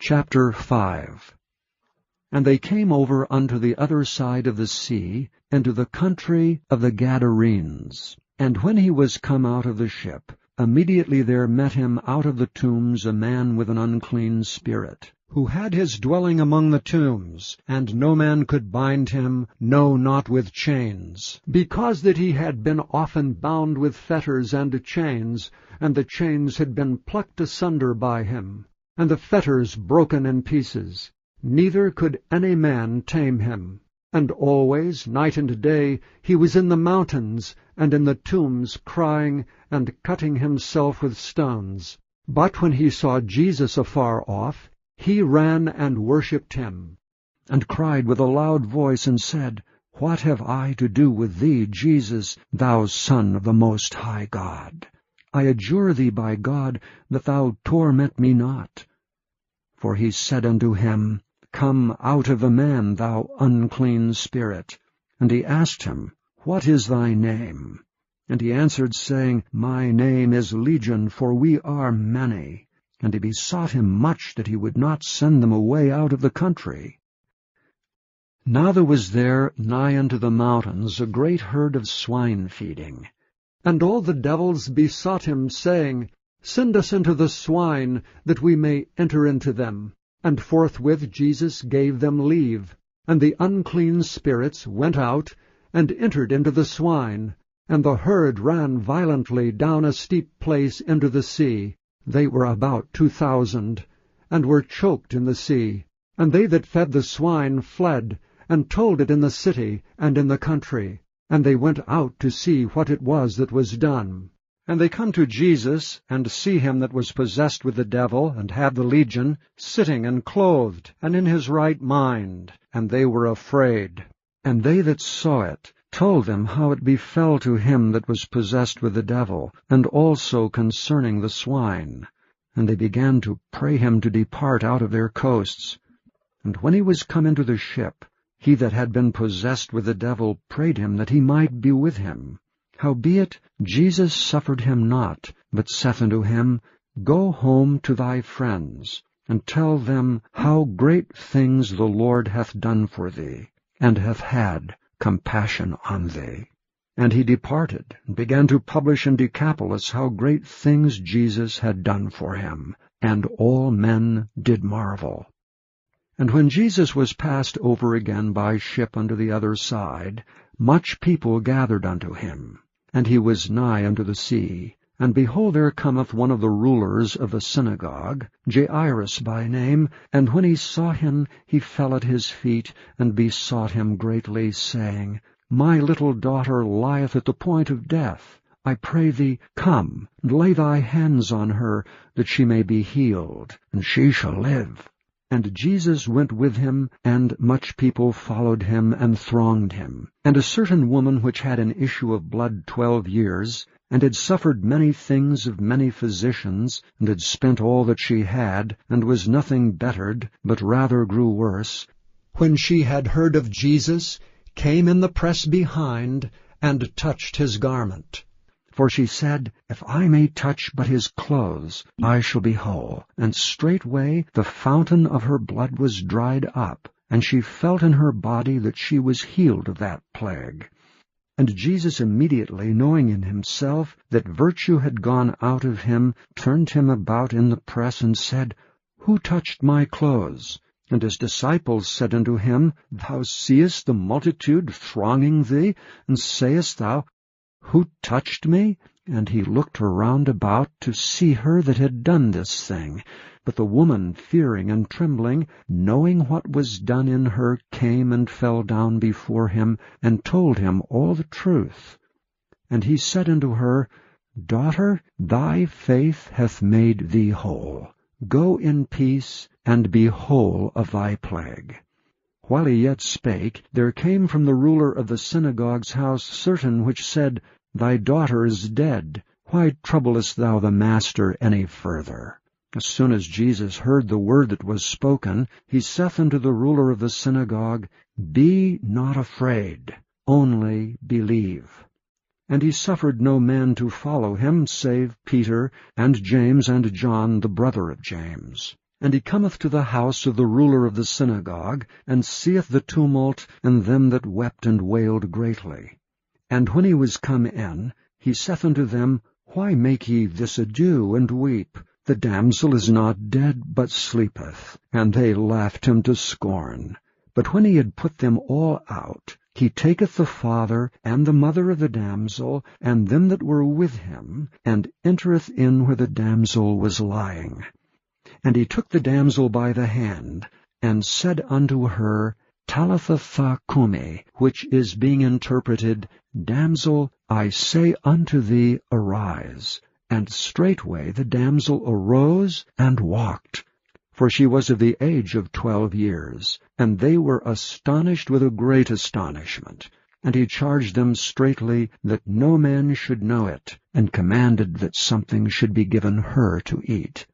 Chapter 5. And they came over unto the other side of the sea, into the country of the Gadarenes. And when he was come out of the ship, immediately there met him out of the tombs a man with an unclean spirit, who had his dwelling among the tombs, and no man could bind him, no, not with chains, because that he had been often bound with fetters and chains, and the chains had been plucked asunder by him, and the fetters broken in pieces. Neither could any man tame him. And always, night and day, he was in the mountains, and in the tombs, crying, and cutting himself with stones. But when he saw Jesus afar off, he ran and worshipped him, and cried with a loud voice, and said, What have I to do with thee, Jesus, thou Son of the Most High God? I adjure thee by God, that thou torment me not. For he said unto him, Come out of the man, thou unclean spirit. And he asked him, What is thy name? And he answered, saying, My name is Legion, for we are many. And he besought him much that he would not send them away out of the country. Now there was there nigh unto the mountains a great herd of swine feeding. And all the devils besought him, saying, Send us into the swine, that we may enter into them. And forthwith Jesus gave them leave. And the unclean spirits went out, and entered into the swine. And the herd ran violently down a steep place into the sea. They were about 2,000, and were choked in the sea. And they that fed the swine fled, and told it in the city and in the country. And they went out to see what it was that was done. And they come to Jesus, and see him that was possessed with the devil, and had the legion, sitting and clothed, and in his right mind. And they were afraid. And they that saw it told them how it befell to him that was possessed with the devil, and also concerning the swine. And they began to pray him to depart out of their coasts. And when he was come into the ship, he that had been possessed with the devil prayed him that he might be with him. Howbeit Jesus suffered him not, but saith unto him, Go home to thy friends, and tell them how great things the Lord hath done for thee, and hath had compassion on thee. And he departed, and began to publish in Decapolis how great things Jesus had done for him, and all men did marvel. And when Jesus was passed over again by ship unto the other side, much people gathered unto him. And he was nigh unto the sea. And behold, there cometh one of the rulers of the synagogue, Jairus by name, and when he saw him, he fell at his feet, and besought him greatly, saying, My little daughter lieth at the point of death. I pray thee, come, and lay thy hands on her, that she may be healed, and she shall live. And Jesus went with him, and much people followed him, and thronged him. And a certain woman which had an issue of blood 12 years, and had suffered many things of many physicians, and had spent all that she had, and was nothing bettered, but rather grew worse, when she had heard of Jesus, came in the press behind, and touched his garment. For she said, If I may touch but his clothes, I shall be whole. And straightway the fountain of her blood was dried up, and she felt in her body that she was healed of that plague. And Jesus immediately, knowing in himself that virtue had gone out of him, turned him about in the press, and said, Who touched my clothes? And his disciples said unto him, Thou seest the multitude thronging thee, and sayest thou, Who touched me? And he looked around about to see her that had done this thing. But the woman, fearing and trembling, knowing what was done in her, came and fell down before him, and told him all the truth. And he said unto her, Daughter, thy faith hath made thee whole. Go in peace, and be whole of thy plague. While he yet spake, there came from the ruler of the synagogue's house certain which said, Thy daughter is dead. Why troublest thou the master any further? As soon as Jesus heard the word that was spoken, he saith unto the ruler of the synagogue, Be not afraid, only believe. And he suffered no man to follow him, save Peter, and James, and John, the brother of James. And he cometh to the house of the ruler of the synagogue, and seeth the tumult, and them that wept and wailed greatly. And when he was come in, he saith unto them, Why make ye this ado, and weep? The damsel is not dead, but sleepeth. And they laughed him to scorn. But when he had put them all out, he taketh the father and the mother of the damsel, and them that were with him, and entereth in where the damsel was lying. And he took the damsel by the hand, and said unto her, Talitha cumi, which is being interpreted, Damsel, I say unto thee, arise. And straightway the damsel arose and walked. For she was of the age of 12 years, and they were astonished with a great astonishment. And he charged them straitly that no man should know it, and commanded that something should be given her to eat.